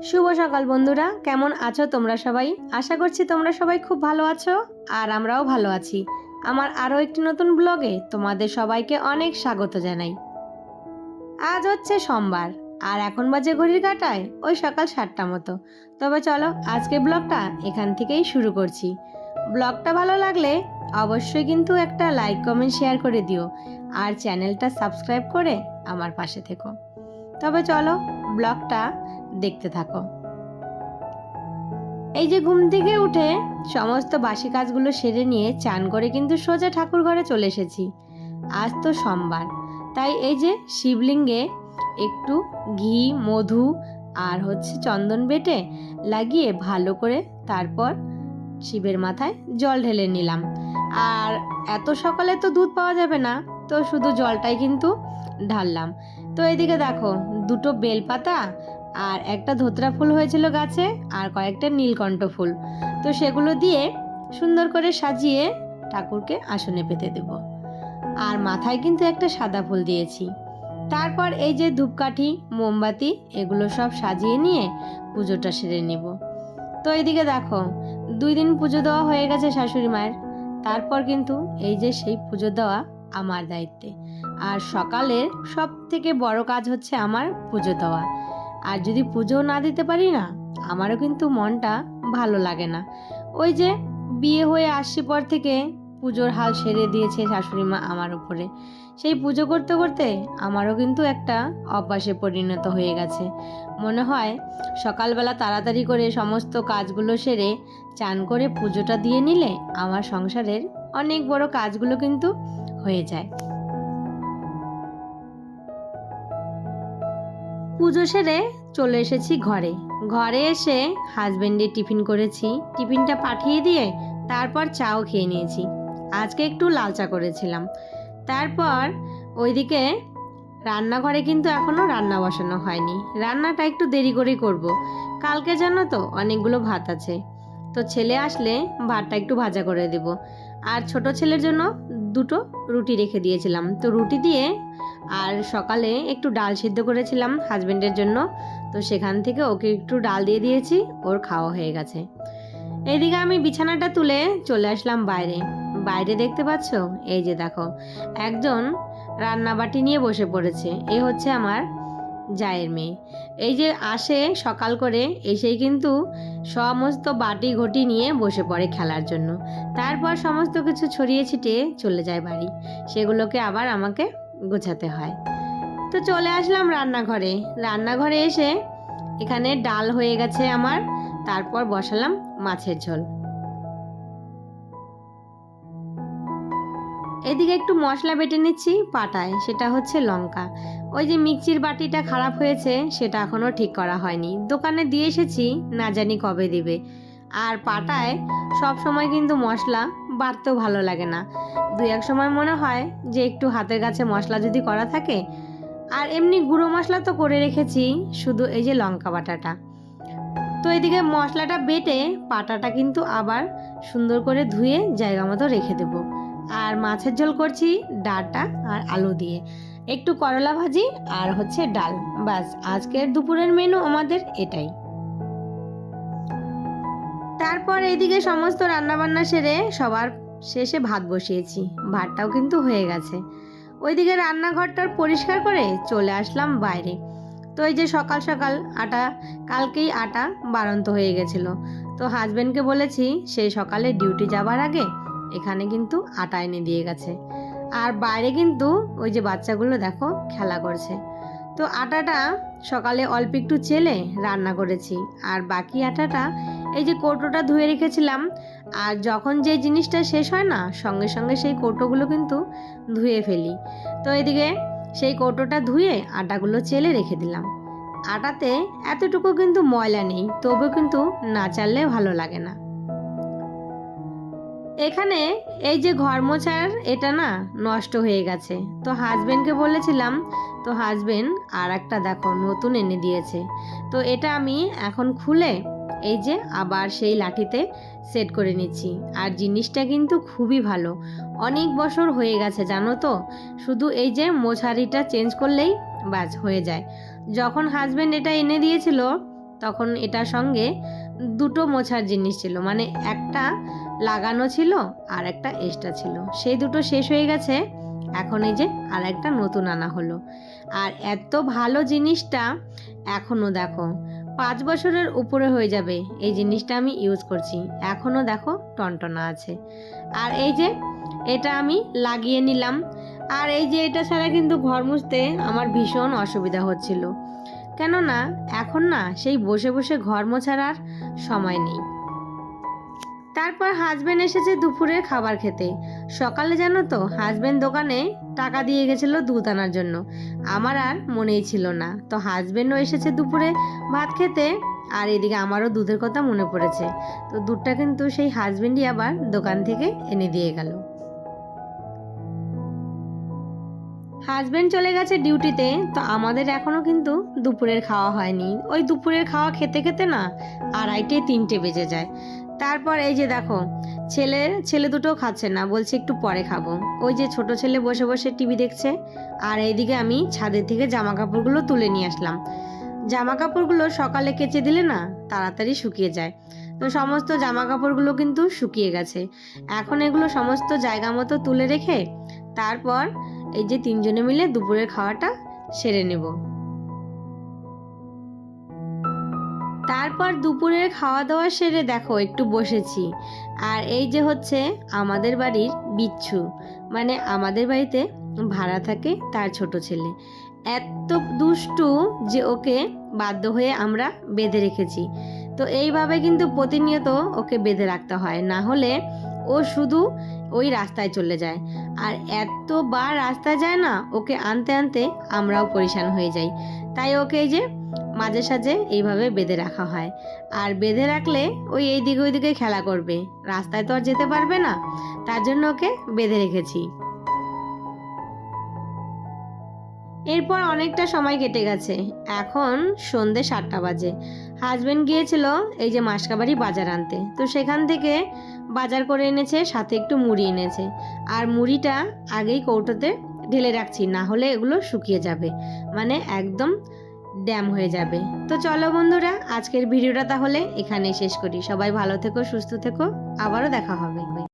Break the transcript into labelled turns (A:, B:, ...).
A: শুভ সকাল বন্ধুরা, কেমন আছো তোমরা সবাই? আশা করছি তোমরা সবাই খুব ভালো আছো আর আমরাও ভালো আছি। আমার আরও একটি নতুন ব্লগে তোমাদের সবাইকে অনেক স্বাগত জানাই। আজ হচ্ছে সোমবার আর এখন বাজে ঘড়ির কাঁটায় ওই সকাল 7টা মতো। তবে চলো আজকে ব্লগটা এখান থেকেই শুরু করছি। ব্লগটা ভালো লাগলে অবশ্যই কিন্তু একটা লাইক কমেন্ট শেয়ার করে দিও আর চ্যানেলটা সাবস্ক্রাইব করে আমার পাশে থেকো। তবে চলো ব্লগটা দেখতে থাকো। এই যে ঘুম থেকে উঠে সমস্ত বাসি কাজগুলো সেরে নিয়ে চান করে কিন্তু সোজা ঠাকুর ঘরে চলে এসেছি। আজ তো সোমবার, তাই এই যে শিবলিঙ্গে একটু ঘি, মধু আর চন্দন বেটে লাগিয়ে ভালো করে তারপর শিবের মাথায় জল ঢেলে নিলাম। আর এত সকালে তো দুধ পাওয়া যাবে না, তো শুধু জলটাই কিন্তু ঢাললাম। তো এদিকে দেখো, দুটো বেলপাতা আর একটা ধোতরা ফুল হয়েছিল গাছে আর কয়েকটা নীলকণ্ঠ ফুল, তো সেগুলো দিয়ে সুন্দর করে সাজিয়ে ঠাকুরকে আসনে পেতে দেব। আর মাথায় কিন্তু একটা সাদা ফুল দিয়েছি। তারপর এই যে ধূপকাঠি, মোমবাতি এগুলো সব সাজিয়ে নিয়ে পুজোটা সেরে নিব। তো এইদিকে দেখো, 2 দিন পুজো দেওয়া হয়ে গেছে শাশুড়ি মায়ের। তারপর কিন্তু এই যে সেই পুজো দেওয়া আমার দায়িত্বে। আর সকালের সব থেকে বড় কাজ হচ্ছে আমার পুজো দেওয়া। আর যদি পুজো না দিতে পারি না, আমারও কিন্তু মনটা ভালো লাগে না। ওই যে বিয়ে হয়ে আসছি পর থেকে পুজোর হাল সেরে দিয়েছে শাশুড়ি মা আমার উপরে। সেই পুজো করতে করতে আমারও কিন্তু একটা অভ্যাসে পরিণত হয়ে গেছে। মনে হয় সকালবেলা তাড়াতাড়ি করে সমস্ত কাজগুলো সেরে চান করে পুজোটা দিয়ে নিলে আমার সংসারের অনেক বড় কাজগুলো কিন্তু হয়ে যায়। পুজো সেরে চলে এসেছি ঘরে। ঘরে এসে হাজবেন্ডের টিফিন করেছি, টিফিনটা পাঠিয়ে দিয়ে তারপর চাও খেয়ে নিয়েছি। আজকে একটু লাল চা করেছিলাম। তারপর ওইদিকে রান্নাঘরে কিন্তু এখনও রান্না বসানো হয়নি, রান্নাটা একটু দেরি করেই করব। কালকে জানো তো অনেকগুলো ভাত আছে, তো ছেলে আসলে ভাতটা একটু ভাজা করে দেব। আর ছোট ছেলের জন্য 2টো রুটি রেখে দিয়েছিলাম, তো রুটি দিয়ে আর সকালে একটু ডাল সিদ্ধ করেছিলাম হাজবেন্ডের জন্য, তো সেখান থেকে ওকে একটু ডাল দিয়ে দিয়েছি, ওর খাওয়া হয়ে গেছে। এইদিকে আমি বিছানাটা তুলে চলে আসলাম বাইরে। বাইরে দেখতে পাচ্ছ, এই যে দেখো একজন রান্নাবাটি নিয়ে বসে পড়েছে। এ হচ্ছে আমার জায়ের মেয়ে। এই যে আসে সকাল করে, এসেই কিন্তু সমস্ত বাটি ঘটি নিয়ে বসে পড়ে খেলার জন্য। তারপর সমস্ত কিছু ছড়িয়ে ছিটিয়ে চলে যায় বাড়ি, সেগুলোকে আবার আমাকে গোছাতে হয়। তো চলে আসলাম রান্নাঘরে। রান্নাঘরে এসে এখানে ডাল হয়ে গেছে আমার, তারপর বসালাম মাছের ঝোল। এদিকে একটু মশলা বেটে নিচ্ছি পাটায়, সেটা হচ্ছে লঙ্কা। ওই যে মিক্সির বাটিটা খারাপ হয়েছে, সেটা এখনও ঠিক করা হয়নি, দোকানে দিয়ে এসেছি, না জানি কবে দিবে। আর পাটায় সব সময় কিন্তু মশলা বাটতেও ভালো লাগে না, 2-1 সময় মনে হয় যে একটু হাতের কাছে মশলা যদি করা থাকে। আর এমনি গুঁড়ো মশলা তো করে রেখেছি, শুধু এই যে লঙ্কা বাটাটা। তো এদিকে মশলাটা বেটে পাটাটা কিন্তু আবার সুন্দর করে ধুয়ে জায়গা মতো রেখে দেব। আর মাছের ঝোল করছি ডাঁটা আর আলু দিয়ে, একটু করলা ভাজি আর হচ্ছে ডাল। বাস, আজকের দুপুরের মেনু আমাদের এটাই। তারপর এইদিকে সমস্ত রান্নাবান্না সেরে সবার শেষে ভাত বসিয়েছি, ভাতটাও কিন্তু হয়ে গেছে। ওইদিকে রান্নাঘরটার পরিষ্কার করে চলে আসলাম বাইরে। তো এই যে সকাল সকাল কালকেই আটা বাড়ন্ত হয়ে গেছিল, তো হাজবেন্ডকে বলেছি সেই সকালে ডিউটি যাবার আগে এখানে কিন্তু আটা এনে দিয়ে গেছে। আর বাইরে কিন্তু ওই যে বাচ্চাগুলো দেখো খেলা করছে। তো আটাটা সকালে অল্প একটু চেলে রান্না করেছি, আর বাকি আটাটা এই যে কৌটোটা ধুয়ে রেখেছিলাম। আর যখন যে জিনিসটা শেষ হয় না, সঙ্গে সঙ্গে সেই কৌটোগুলো কিন্তু ধুয়ে ফেলি। তো এদিকে সেই কৌটোটা ধুয়ে আটাগুলো চেলে রেখে দিলাম। আটাতে এতটুকু কিন্তু ময়লা নেই, তবু কিন্তু না চাললে ভালো লাগে না। এখানে এই যে ঘর মোছার এটা না নষ্ট হয়ে গেছে, তো হাজবেন্ডকে বলেছিলাম, তো হাজবেন্ড আর একটা দেখো নতুন এনে দিয়েছে। তো এটা আমি এখন খুলে এই যে আবার সেই লাঠিতে সেট করে নিচ্ছি। আর জিনিসটা কিন্তু খুবই ভালো, অনেক বছর হয়ে গেছে জানো তো। শুধু এই যে মোছারিটা চেঞ্জ করলেই বাস হয়ে যায়। যখন হাজবেন্ড এটা এনে দিয়েছিল, তখন এটার সঙ্গে দুটো মোছার জিনিস ছিল, মানে একটা লাগানো ছিল আর একটা এক্সট্রা ছিল, সেই দুটো শেষ হয়ে গেছে। এখন এই যে আর একটা নতুন আনা হলো। আর এত ভালো জিনিসটা এখনও দেখো 5 বছরের উপরে হয়ে যাবে এই জিনিসটা আমি ইউজ করছি, এখনও দেখো টনটনা আছে। আর এই যে এটা আমি লাগিয়ে নিলাম। আর এই যে এটা ছাড়া কিন্তু ঘর মুছতে আমার ভীষণ অসুবিধা হচ্ছিল, কেননা এখন না সেই বসে বসে ঘর মোছার আর সময় নেই। তারপর হাজবেন্ড এসেছে দুপুরের খাবার খেতে। সকালে জানো তো হাজবেন্ড দোকানে টাকা দিয়ে গেছিলো দুধ আনার জন্য, আমার আর মনেই ছিল না। তো হাজবেন্ডও এসেছে দুপুরে ভাত খেতে, আর এদিকে আমারও দুধের কথা মনে পড়েছে। তো দুধটা কিন্তু সেই হাজবেন্ডই আবার দোকান থেকে এনে দিয়ে গেল। হাজবেন্ড চলে গেছে ডিউটিতে, তো আমাদের এখনো কিন্তু দুপুরের খাওয়া হয়নি। ওই দুপুরের খাওয়া খেতে খেতে না 2:30-3টে বেজে যায়। তারপর এই যে দেখো ছেলে দুটো খাচ্ছে না, বলছে একটু পরে খাবো। ওই যে ছোট ছেলে বসে বসে টিভি দেখছে, আর এইদিকে আমি ছাদের থেকে জামা কাপড়গুলো তুলে নিয়ে আসলাম। জামা কাপড়গুলো সকালে কেচে দিলে না তাড়াতাড়ি শুকিয়ে যায়। তো সমস্ত জামা কাপড়গুলো কিন্তু শুকিয়ে গেছে। এখন এগুলো সমস্ত জায়গা মতো তুলে রেখে তারপর এই যে 3 জনে মিলে দুপুরের খাওয়াটা সেরে নেব। তারপর দুপুরের খাওয়া দাওয়া সেরে দেখো একটু বসেছি। আর এই যে হচ্ছে আমাদের বাড়ির বিচ্ছু, মানে আমাদের বাড়িতে ভাড়া থাকে তার ছোট ছেলে। এত দুষ্টু যে ওকে বাধ্য হয়ে আমরা বেঁধে রেখেছি। তো এইভাবে কিন্তু প্রতিনিয়ত ওকে বেঁধে রাখতে হয়, না হলে ও শুধু ওই রাস্তায় চলে যায়। আর এতবার রাস্তায় যায় না, ওকে আনতে আনতে আমরাও পরেশান হয়ে যাই। তাই ওকে এই যে মাঝে সাঝে এইভাবে বেঁধে রাখা হয়। আর বেঁধে রাখলে ওই এইদিকে ওইদিকে খেলা করবে, রাস্তায় তো আর যেতে পারবে না, তার জন্য ওকে বেঁধে রেখেছি। এরপর অনেকটা সময় কেটে গেছে, এখন সন্ধে 7টা বাজে। হাজবেন্ড গিয়েছিল এই যে মাসকাবাড়ি বাজার আনতে, তো সেখান থেকে বাজার করে এনেছে, সাথে একটু মুড়ি এনেছে। আর মুড়িটা আগেই কৌটোতে ঢেলে রাখছি, না হলে এগুলো শুকিয়ে যাবে, মানে একদম ড্যাম হয়ে যাবে। তো চলো বন্ধুরা, আজকের ভিডিওটা তাহলে এখানেই শেষ করি। সবাই ভালো থেকো, সুস্থ থেকো, আবারও দেখা হবে।